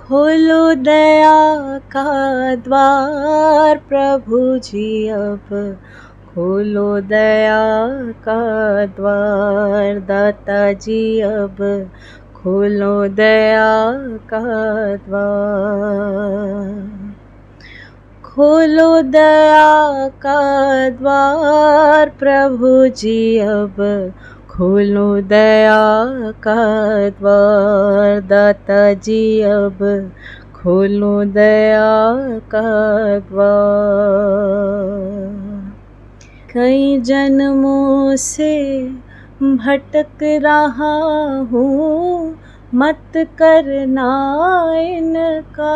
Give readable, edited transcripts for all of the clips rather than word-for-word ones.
खोलो दया का द्वार प्रभु जी अब, खोलो दया का द्वार दाता जी अब, खोलो दया का द्वार। खोलो दया का द्वार प्रभु जी अब, खोलो दया का द्वार दाता जी अब, खोलो दया का द्वार। कई जन्मों से भटक रहा हूँ, मत करना इनकार।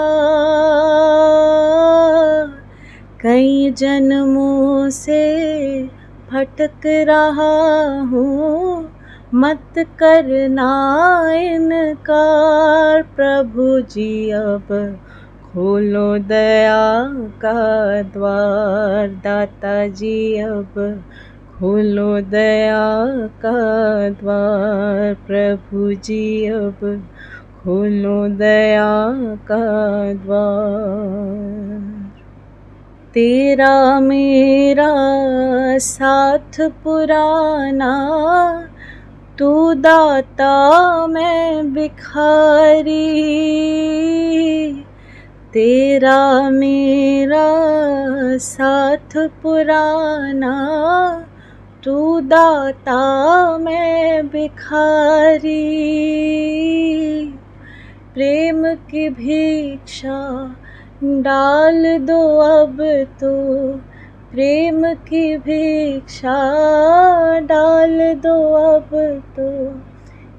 कई जन्मों से भटक रहा हूँ, मत करना इनकार। प्रभु जी अब, खोलो दया का द्वार दाता जी अब, खोलो दया का द्वार प्रभु जी अब, खोलो दया का द्वार। तेरा मेरा साथ पुराना, तू दाता मैं भिखारी। तेरा मेरा साथ पुराना, तू दाता मैं भिखारी। प्रेम की भिक्षा डाल दो अब तो, प्रेम की भिक्षा डाल दो अब तो।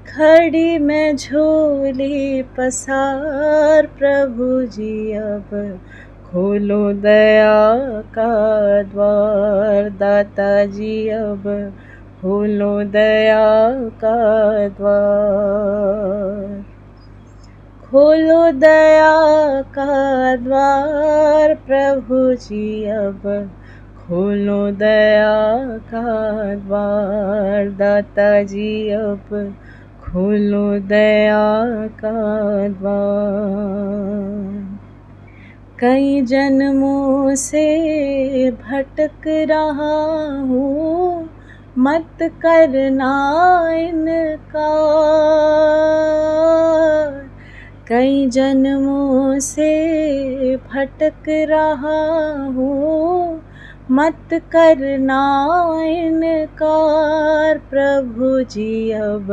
खड़ी मैं झोली पसार प्रभु जी अब, खोलो दया का द्वार दाता जी अब, खोलो दया का द्वार। खोलो दया का द्वार प्रभु जी अब, खोलो दया का द्वार दाता जी अब, खोलो दया का द्वार। कई जन्मों से भटक रहा हूँ, मत करना इनकार। कई जन्मों से भटक रहा हूँ, मत करना इनकार। प्रभु जी अब,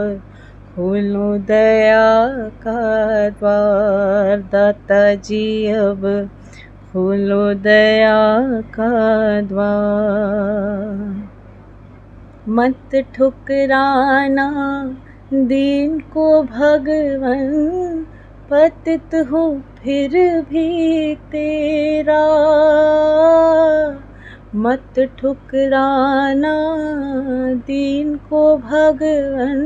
खोलो दया का द्वार दाता जी अब, खोलो दया का द्वार। मत ठुकराना दीन को भगवन, पतित हूँ फिर भी तेरा। मत ठुकराना दीन को भगवन,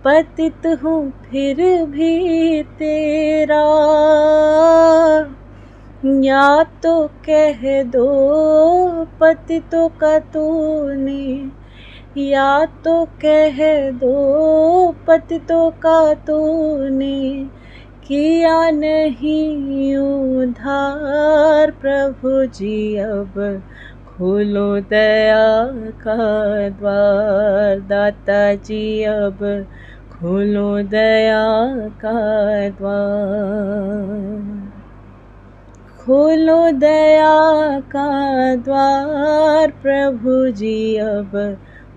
पतित हूँ फिर भी तेरा। या तो कह दो पतितों का तूने, या तो कह दो पतितों का तूने, किया नहीं उद्धार। प्रभु जी अब, खोलो दया का द्वार दाता जी अब, खोलो दया का द्वार। खोलो दया का द्वार प्रभु जी अब,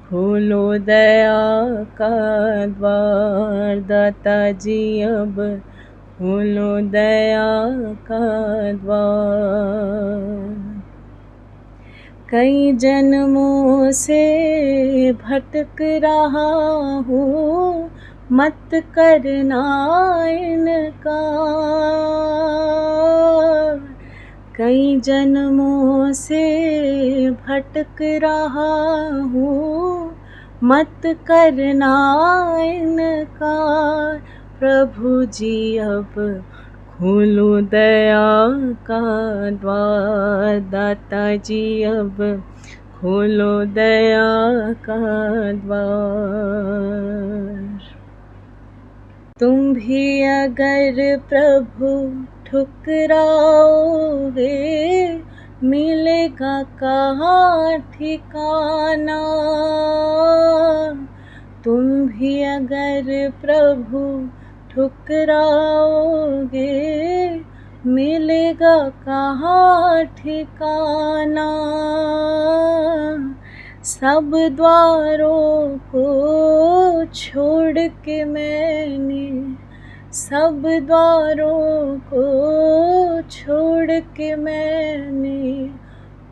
खोलो दया का द्वार दाता जी अब, खोलो दया का द्वार। कई जन्मों से भटक रहा हूँ, मत करना इनकार। कई जन्मों से भटक रहा हूँ, मत करना इनकार। प्रभु जी अब, खोलो दया का द्वार दाता जी अब, खोलो दया का द्वार। तुम भी अगर प्रभु ठुकराओगे, मिलेगा कहाँ ठिकाना। तुम भी अगर प्रभु ठुकराओगे, मिलेगा कहाँ ठिकाना। सब द्वारों को छोड़ के मैंने, सब द्वारों को छोड़ के मैंने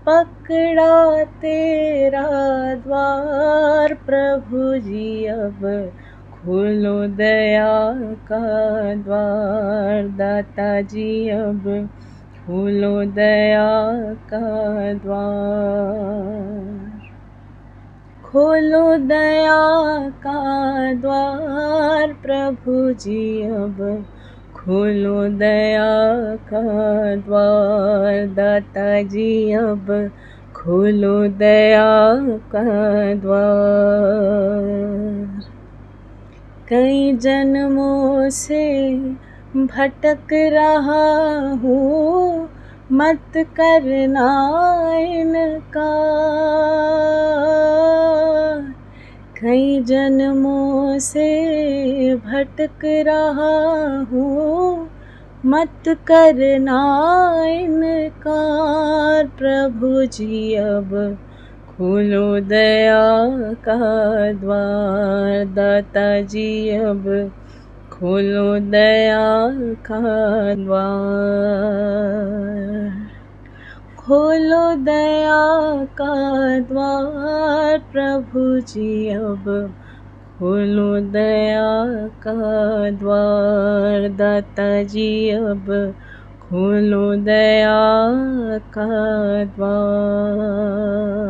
पकड़ा तेरा द्वार। प्रभु जी अब खोलो दया का द्वार। दाता जी अब खोलो दया का द्वार। खोलो दया का द्वार। प्रभु जी अब खोलो दया का द्वार। दाता जी अब खोलो दया का द्वार। कई जन्मों से भटक रहा हूँ, मत करना इनकार। कई जन्मों से भटक रहा हूँ, मत करना इनकार। प्रभु जी अब खोलो दया का द्वार। दाता जी अब खोलो दया का द्वार। खोलो दया का द्वार। प्रभु जी अब खोलो दया का द्वार। दाता जी अब खोलो दया का द्वार।